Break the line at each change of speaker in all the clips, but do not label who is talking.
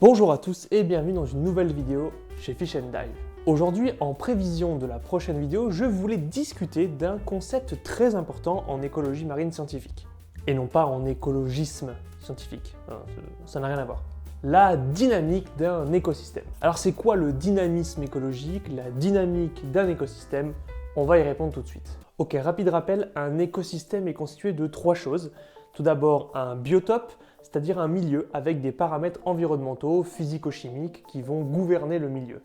Bonjour à tous et bienvenue dans une nouvelle vidéo chez Fish & Dive. Aujourd'hui, en prévision de la prochaine vidéo, je voulais discuter d'un concept très important en écologie marine scientifique. Et non pas en écologisme scientifique, ça n'a rien à voir. La dynamique d'un écosystème. Alors c'est quoi le dynamisme écologique, la dynamique d'un écosystème? On va y répondre tout de suite. Ok, rapide rappel, un écosystème est constitué de trois choses. Tout d'abord un biotope, c'est-à-dire un milieu avec des paramètres environnementaux, physico-chimiques qui vont gouverner le milieu.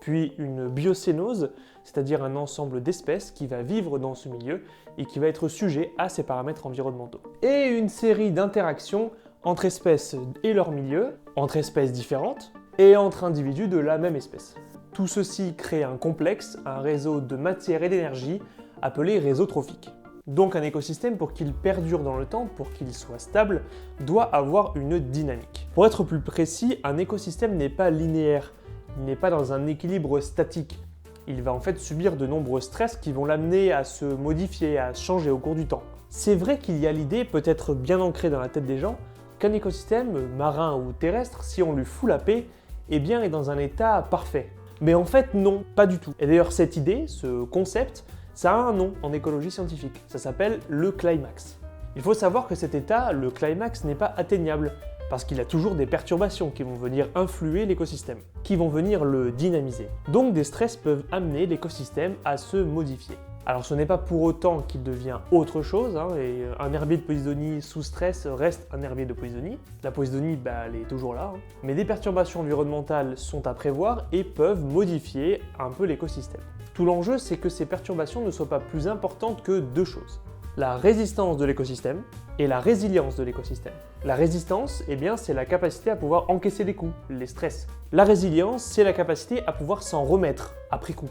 Puis une biocénose, c'est-à-dire un ensemble d'espèces qui va vivre dans ce milieu et qui va être sujet à ces paramètres environnementaux. Et une série d'interactions entre espèces et leur milieu, entre espèces différentes et entre individus de la même espèce. Tout ceci crée un complexe, un réseau de matière et d'énergie appelé réseau trophique. Donc un écosystème, pour qu'il perdure dans le temps, pour qu'il soit stable, doit avoir une dynamique. Pour être plus précis, un écosystème n'est pas linéaire, il n'est pas dans un équilibre statique. Il va en fait subir de nombreux stress qui vont l'amener à se modifier, à changer au cours du temps. C'est vrai qu'il y a l'idée, peut-être bien ancrée dans la tête des gens, qu'un écosystème, marin ou terrestre, si on lui fout la paix, eh bien est dans un état parfait. Mais en fait non, pas du tout. Et d'ailleurs cette idée, ce concept, ça a un nom en écologie scientifique, ça s'appelle le climax. Il faut savoir que cet état, le climax, n'est pas atteignable, parce qu'il y a toujours des perturbations qui vont venir influer l'écosystème, qui vont venir le dynamiser. Donc des stress peuvent amener l'écosystème à se modifier. Alors ce n'est pas pour autant qu'il devient autre chose, et un herbier de Posidonie sous stress reste un herbier de Posidonie. La Posidonie, elle est toujours là, mais des perturbations environnementales sont à prévoir et peuvent modifier un peu l'écosystème. Tout l'enjeu, c'est que ces perturbations ne soient pas plus importantes que deux choses. La résistance de l'écosystème et la résilience de l'écosystème. La résistance, c'est la capacité à pouvoir encaisser les coups, les stress. La résilience, c'est la capacité à pouvoir s'en remettre après coup.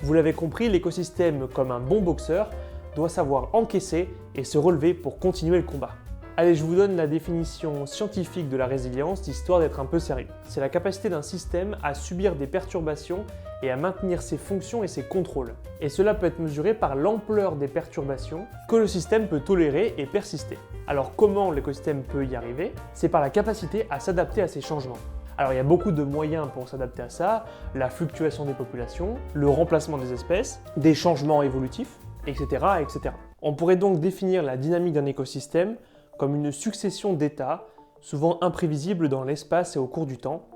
Vous l'avez compris, l'écosystème, comme un bon boxeur, doit savoir encaisser et se relever pour continuer le combat. Allez, je vous donne la définition scientifique de la résilience, histoire d'être un peu sérieux. C'est la capacité d'un système à subir des perturbations et à maintenir ses fonctions et ses contrôles. Et cela peut être mesuré par l'ampleur des perturbations que le système peut tolérer et persister. Alors comment l'écosystème peut y arriver? C'est par la capacité à s'adapter à ces changements. Alors il y a beaucoup de moyens pour s'adapter à ça, la fluctuation des populations, le remplacement des espèces, des changements évolutifs, etc., etc. On pourrait donc définir la dynamique d'un écosystème comme une succession d'états, souvent imprévisibles dans l'espace et au cours du temps,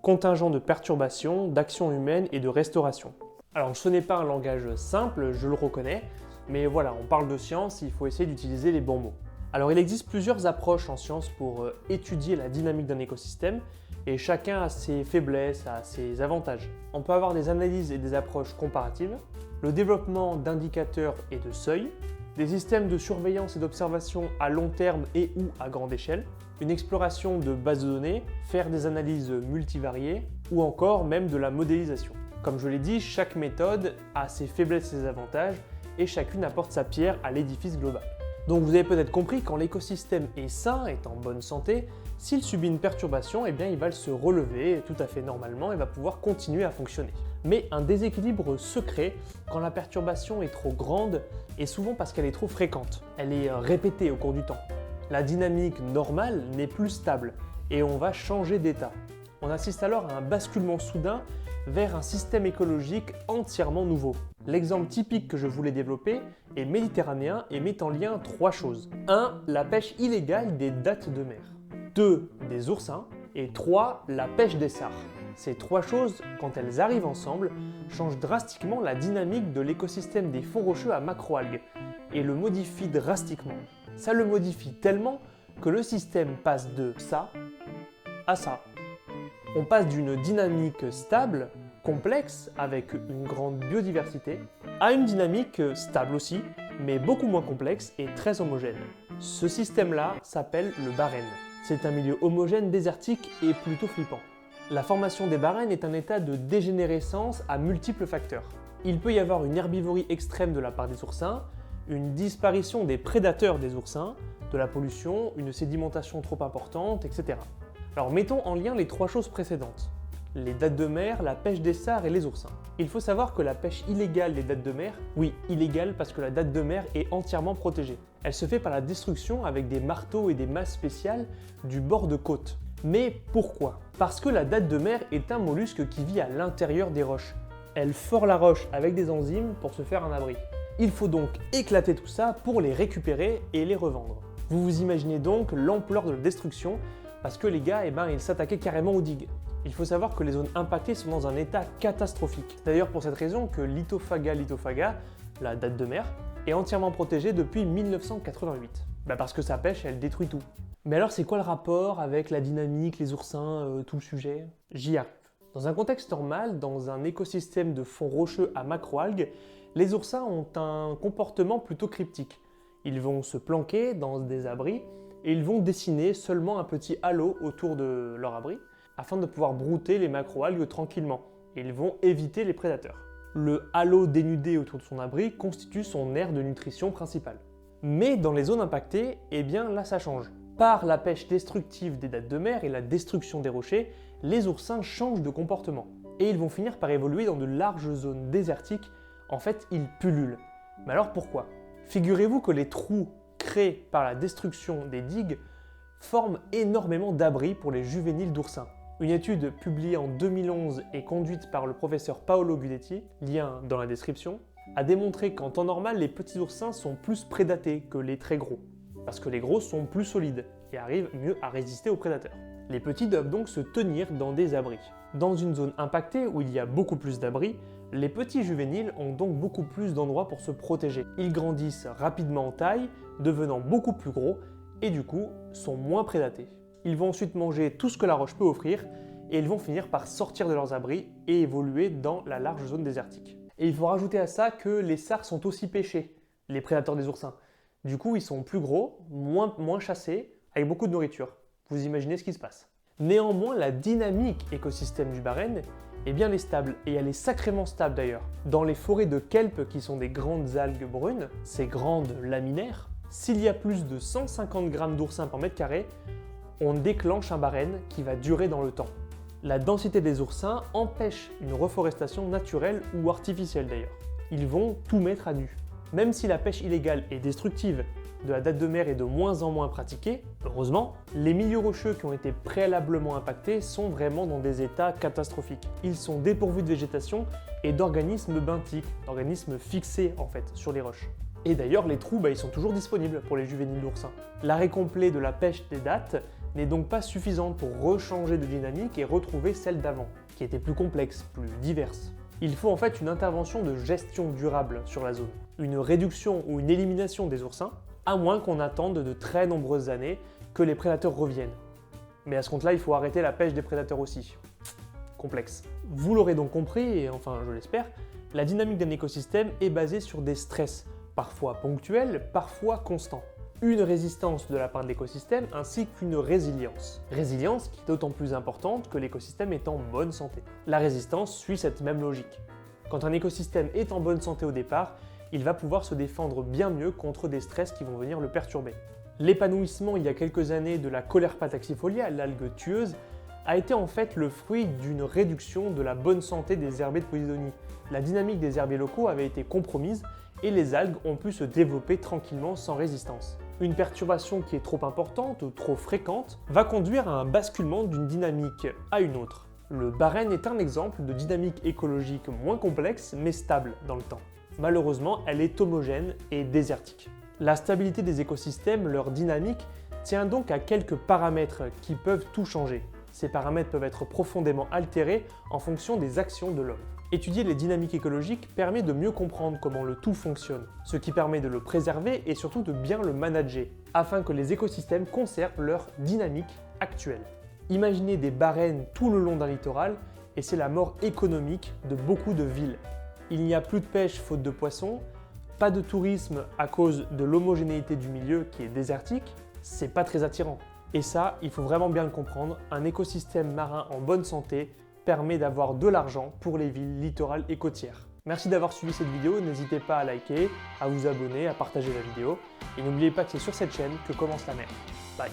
contingent de perturbations, d'actions humaines et de restauration. Alors ce n'est pas un langage simple, je le reconnais, mais voilà, on parle de science, il faut essayer d'utiliser les bons mots. Alors il existe plusieurs approches en science pour étudier la dynamique d'un écosystème, et chacun a ses faiblesses, a ses avantages. On peut avoir des analyses et des approches comparatives, le développement d'indicateurs et de seuils, des systèmes de surveillance et d'observation à long terme et ou à grande échelle, une exploration de bases de données, faire des analyses multivariées ou encore même de la modélisation. Comme je l'ai dit, chaque méthode a ses faiblesses et ses avantages et chacune apporte sa pierre à l'édifice global. Donc vous avez peut-être compris, quand l'écosystème est sain, est en bonne santé, s'il subit une perturbation, il va se relever tout à fait normalement et va pouvoir continuer à fonctionner. Mais un déséquilibre se crée quand la perturbation est trop grande et souvent parce qu'elle est trop fréquente. Elle est répétée au cours du temps. La dynamique normale n'est plus stable et on va changer d'état. On assiste alors à un basculement soudain vers un système écologique entièrement nouveau. L'exemple typique que je voulais développer est méditerranéen et met en lien trois choses. 1. La pêche illégale des dattes de mer. 2. Des oursins. Et 3. La pêche des sars. Ces trois choses, quand elles arrivent ensemble, changent drastiquement la dynamique de l'écosystème des fonds rocheux à macroalgues et le modifient drastiquement. Ça le modifie tellement que le système passe de ça à ça. On passe d'une dynamique stable, complexe, avec une grande biodiversité, à une dynamique stable aussi, mais beaucoup moins complexe et très homogène. Ce système-là s'appelle le barème. C'est un milieu homogène, désertique et plutôt flippant. La formation des barènes est un état de dégénérescence à multiples facteurs. Il peut y avoir une herbivorie extrême de la part des oursins, une disparition des prédateurs des oursins, de la pollution, une sédimentation trop importante, etc. Alors mettons en lien les trois choses précédentes. Les dattes de mer, la pêche des sars et les oursins. Il faut savoir que la pêche illégale des dattes de mer, oui, illégale parce que la datte de mer est entièrement protégée. Elle se fait par la destruction avec des marteaux et des masses spéciales du bord de côte. Mais pourquoi? Parce que la date de mer est un mollusque qui vit à l'intérieur des roches. Elle fore la roche avec des enzymes pour se faire un abri. Il faut donc éclater tout ça pour les récupérer et les revendre. Vous vous imaginez donc l'ampleur de la destruction parce que les gars, ils s'attaquaient carrément aux digues. Il faut savoir que les zones impactées sont dans un état catastrophique. C'est d'ailleurs pour cette raison que Lithophaga lithophaga, la date de mer, est entièrement protégée depuis 1988. Parce que sa pêche, elle détruit tout. Mais alors c'est quoi le rapport avec la dynamique, les oursins, tout le sujet? J'y arrive. Dans un contexte normal, dans un écosystème de fonds rocheux à macroalgues, les oursins ont un comportement plutôt cryptique. Ils vont se planquer dans des abris et ils vont dessiner seulement un petit halo autour de leur abri afin de pouvoir brouter les macroalgues tranquillement. Et ils vont éviter les prédateurs. Le halo dénudé autour de son abri constitue son aire de nutrition principale. Mais dans les zones impactées, là ça change. Par la pêche destructive des dattes de mer et la destruction des rochers, les oursins changent de comportement. Et ils vont finir par évoluer dans de larges zones désertiques. En fait, ils pullulent. Mais alors pourquoi? Figurez-vous que les trous créés par la destruction des digues forment énormément d'abris pour les juvéniles d'oursins. Une étude publiée en 2011 et conduite par le professeur Paolo Guidetti, lien dans la description, a démontré qu'en temps normal, les petits oursins sont plus prédatés que les très gros, parce que les gros sont plus solides et arrivent mieux à résister aux prédateurs. Les petits doivent donc se tenir dans des abris. Dans une zone impactée où il y a beaucoup plus d'abris, les petits juvéniles ont donc beaucoup plus d'endroits pour se protéger. Ils grandissent rapidement en taille, devenant beaucoup plus gros et du coup sont moins prédatés. Ils vont ensuite manger tout ce que la roche peut offrir et ils vont finir par sortir de leurs abris et évoluer dans la large zone désertique. Et il faut rajouter à ça que les sards sont aussi pêchés, les prédateurs des oursins. Du coup, ils sont plus gros, moins chassés, avec beaucoup de nourriture. Vous imaginez ce qui se passe. Néanmoins, la dynamique écosystème du Barents est stable, et elle est sacrément stable d'ailleurs. Dans les forêts de kelp, qui sont des grandes algues brunes, ces grandes laminaires, s'il y a plus de 150 grammes d'oursins par mètre carré, on déclenche un Barents qui va durer dans le temps. La densité des oursins empêche une reforestation naturelle ou artificielle d'ailleurs. Ils vont tout mettre à nu. Même si la pêche illégale est destructive de la date de mer est de moins en moins pratiquée, heureusement, les milieux rocheux qui ont été préalablement impactés sont vraiment dans des états catastrophiques. Ils sont dépourvus de végétation et d'organismes benthiques, d'organismes fixés en fait sur les roches. Et d'ailleurs, les trous, ils sont toujours disponibles pour les juvéniles d'oursins. L'arrêt complet de la pêche des dattes n'est donc pas suffisante pour rechanger de dynamique et retrouver celle d'avant, qui était plus complexe, plus diverse. Il faut en fait une intervention de gestion durable sur la zone, une réduction ou une élimination des oursins, à moins qu'on attende de très nombreuses années que les prédateurs reviennent. Mais à ce compte-là, il faut arrêter la pêche des prédateurs aussi. Complexe. Vous l'aurez donc compris, et enfin je l'espère, la dynamique d'un écosystème est basée sur des stress, parfois ponctuels, parfois constants. Une résistance de la part de l'écosystème ainsi qu'une résilience. Résilience qui est d'autant plus importante que l'écosystème est en bonne santé. La résistance suit cette même logique. Quand un écosystème est en bonne santé au départ, il va pouvoir se défendre bien mieux contre des stress qui vont venir le perturber. L'épanouissement il y a quelques années de la Caulerpa taxifolia, l'algue tueuse, a été en fait le fruit d'une réduction de la bonne santé des herbiers de Posidonie. La dynamique des herbiers locaux avait été compromise et les algues ont pu se développer tranquillement sans résistance. Une perturbation qui est trop importante ou trop fréquente va conduire à un basculement d'une dynamique à une autre. Le Barents est un exemple de dynamique écologique moins complexe mais stable dans le temps. Malheureusement, elle est homogène et désertique. La stabilité des écosystèmes, leur dynamique, tient donc à quelques paramètres qui peuvent tout changer. Ces paramètres peuvent être profondément altérés en fonction des actions de l'homme. Étudier les dynamiques écologiques permet de mieux comprendre comment le tout fonctionne, ce qui permet de le préserver et surtout de bien le manager, afin que les écosystèmes conservent leur dynamique actuelle. Imaginez des Barents tout le long d'un littoral et c'est la mort économique de beaucoup de villes. Il n'y a plus de pêche faute de poissons, pas de tourisme à cause de l'homogénéité du milieu qui est désertique, c'est pas très attirant. Et ça, il faut vraiment bien le comprendre, un écosystème marin en bonne santé permet d'avoir de l'argent pour les villes littorales et côtières. Merci d'avoir suivi cette vidéo, n'hésitez pas à liker, à vous abonner, à partager la vidéo, et n'oubliez pas que c'est sur cette chaîne que commence la mer. Bye.